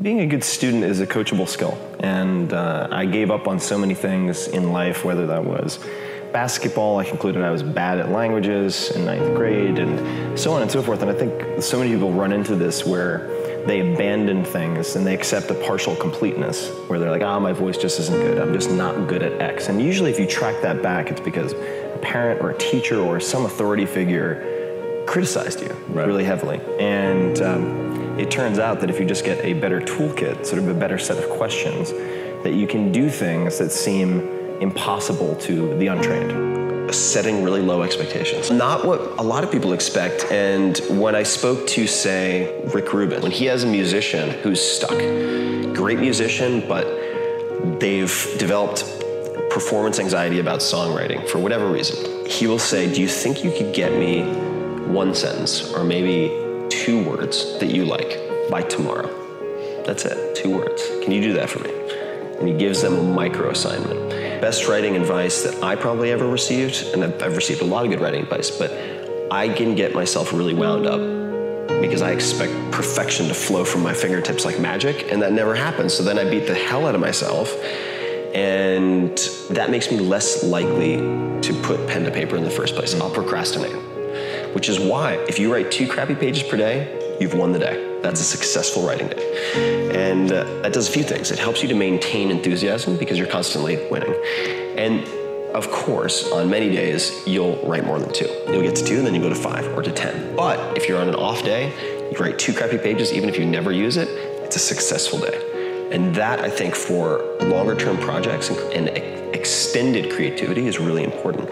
Being a good student is a coachable skill, and I gave up on so many things in life, whether that was basketball. I concluded I was bad at languages in 9th grade, and so on and so forth. And I think so many people run into this where they abandon things and they accept a partial completeness, where they're like, my voice just isn't good. I'm just not good at X. And usually if you track that back, it's because a parent or a teacher or some authority figure criticized you really heavily. And it turns out that if you just get a better toolkit, sort of a better set of questions, that you can do things that seem impossible to the untrained. Setting really low expectations. Not what a lot of people expect. And when I spoke to, say, Rick Rubin, when he has a musician who's stuck, great musician, but they've developed performance anxiety about songwriting for whatever reason, he will say, do you think you could get me one sentence or maybe 2 words that you like by tomorrow? That's it, 2 words. Can you do that for me? And he gives them a micro assignment. Best writing advice that I probably ever received, and I've received a lot of good writing advice, but I can get myself really wound up because I expect perfection to flow from my fingertips like magic, and that never happens. So then I beat the hell out of myself, and that makes me less likely to put pen to paper in the first place. I'll procrastinate, which is why if you write 2 crappy pages per day, you've won the day. That's a successful writing day. And that does a few things. It helps you to maintain enthusiasm because you're constantly winning. And of course, on many days, you'll write more than 2. You'll get to 2, and then you go to 5 or to 10. But if you're on an off day, you write 2 crappy pages, even if you never use it, it's a successful day. And that, I think, for longer term projects and extended creativity is really important.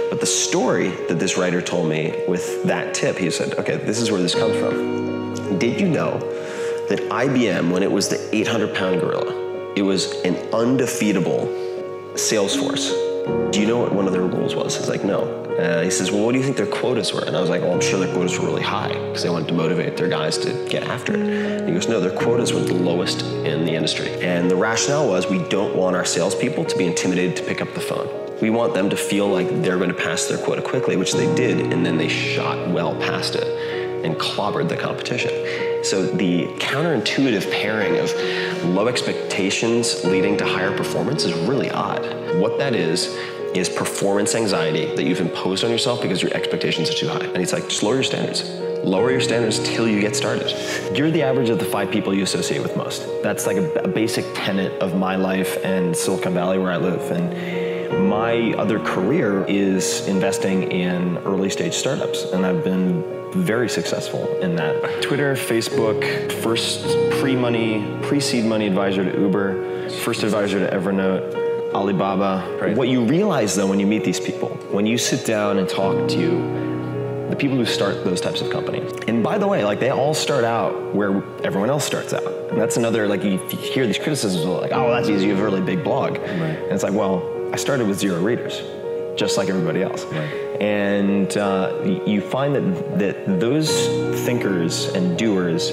But the story that this writer told me with that tip, he said, okay, this is where this comes from. Did you know that IBM, when it was the 800-pound gorilla, it was an undefeatable sales force? Do you know what one of their rules was? He's like, no. He says, well, what do you think their quotas were? And I was like, well, I'm sure their quotas were really high because they wanted to motivate their guys to get after it. And he goes, no, their quotas were the lowest in the industry. And the rationale was we don't want our salespeople to be intimidated to pick up the phone. We want them to feel like they're going to pass their quota quickly, which they did, and then they shot well past it and clobbered the competition. So the counterintuitive pairing of low expectations leading to higher performance is really odd. What that is performance anxiety that you've imposed on yourself because your expectations are too high. And it's like, just lower your standards. Lower your standards till you get started. You're the average of the 5 people you associate with most. That's like a basic tenet of my life and Silicon Valley where I live. And my other career is investing in early stage startups. And I've been very successful in that. Twitter, Facebook, first pre-seed money advisor to Uber, first advisor to Evernote, Alibaba. Right. What you realize though when you meet these people, when you sit down and talk to the people who start those types of companies, and by the way, like they all start out where everyone else starts out. And that's another, like you hear these criticisms like, oh, that's easy, you have a really big blog. Right. And it's like, well, I started with 0 readers, just like everybody else. Right. And you find that those thinkers and doers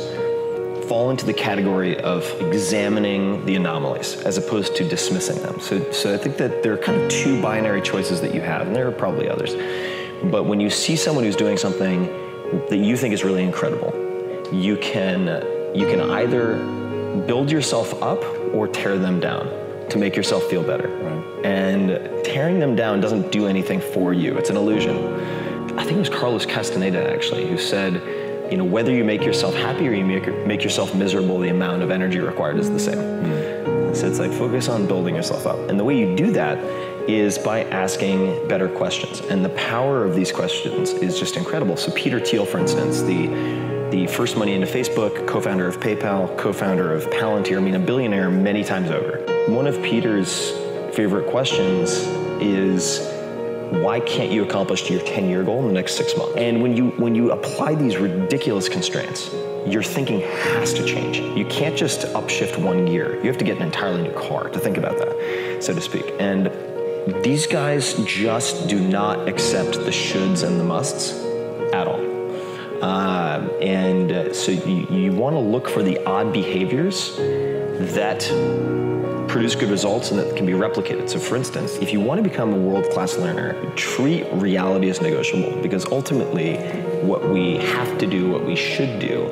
fall into the category of examining the anomalies as opposed to dismissing them. So I think that there are kind of 2 binary choices that you have, and there are probably others. But when you see someone who's doing something that you think is really incredible, you can either build yourself up or tear them down to make yourself feel better. Right. And tearing them down doesn't do anything for you. It's an illusion. I think it was Carlos Castaneda actually who said, whether you make yourself happy or you make yourself miserable, the amount of energy required is the same. So it's like focus on building yourself up. And the way you do that is by asking better questions. And the power of these questions is just incredible. So Peter Thiel, for instance, the first money into Facebook, co-founder of PayPal, co-founder of Palantir, a billionaire many times over. One of Peter's favorite questions is, why can't you accomplish your 10-year goal in the next 6 months? And when you apply these ridiculous constraints, your thinking has to change. You can't just upshift 1 gear. You have to get an entirely new car to think about that, so to speak. And these guys just do not accept the shoulds and the musts at all. So you want to look for the odd behaviors that produce good results and that can be replicated. So for instance, if you want to become a world-class learner, treat reality as negotiable, because ultimately what we have to do, what we should do,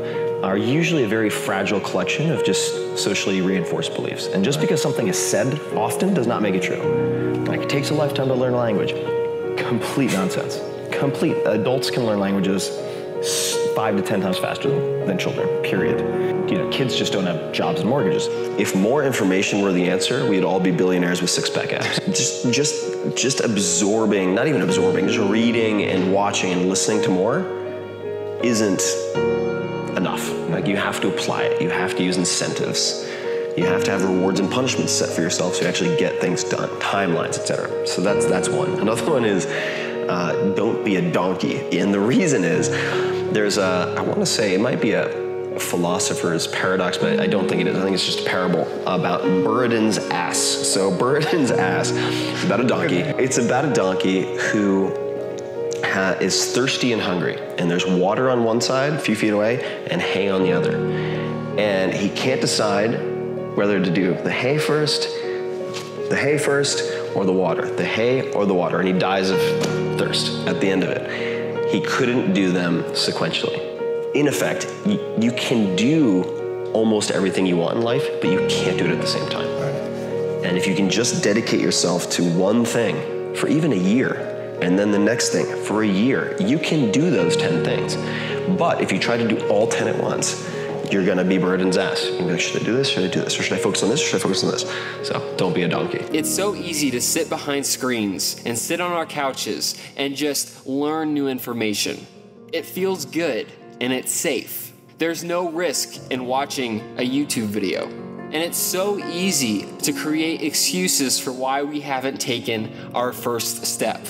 are usually a very fragile collection of just socially reinforced beliefs. And just because something is said often does not make it true. Like, it takes a lifetime to learn a language. Complete nonsense. Complete. Adults can learn languages 5 to 10 times faster than children, period. You know, kids just don't have jobs and mortgages. If more information were the answer, we'd all be billionaires with six-pack abs. Just absorbing, not even absorbing, just reading and watching and listening to more isn't enough. Like, you have to apply it. You have to use incentives. You have to have rewards and punishments set for yourself so you actually get things done, timelines, etc. So that's one. Another one is don't be a donkey. And the reason is there's I want to say it might be a philosopher's paradox, but I don't think it is. I think it's just a parable about Buridan's ass. So Buridan's ass is about a donkey. It's about a donkey who is thirsty and hungry, and there's water on one side, a few feet away, and hay on the other. And he can't decide whether to do the hay first, or the water, the hay or the water, and he dies of thirst at the end of it. He couldn't do them sequentially. In effect, you can do almost everything you want in life, but you can't do it at the same time. And if you can just dedicate yourself to one thing for even a year, and then the next thing for a year, you can do those 10 things. But if you try to do all 10 at once, you're gonna be Buridan's ass. You're gonna be like, should I do this? Should I do this? Or should I focus on this? Or should I focus on this? So don't be a donkey. It's so easy to sit behind screens and sit on our couches and just learn new information. It feels good and it's safe. There's no risk in watching a YouTube video. And it's so easy to create excuses for why we haven't taken our first step.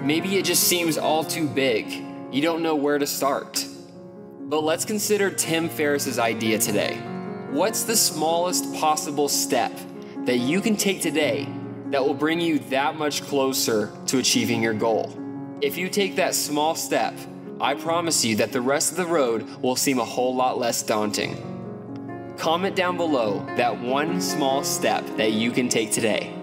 Maybe it just seems all too big. You don't know where to start. But let's consider Tim Ferriss's idea today. What's the smallest possible step that you can take today that will bring you that much closer to achieving your goal? If you take that small step, I promise you that the rest of the road will seem a whole lot less daunting. Comment down below that one small step that you can take today.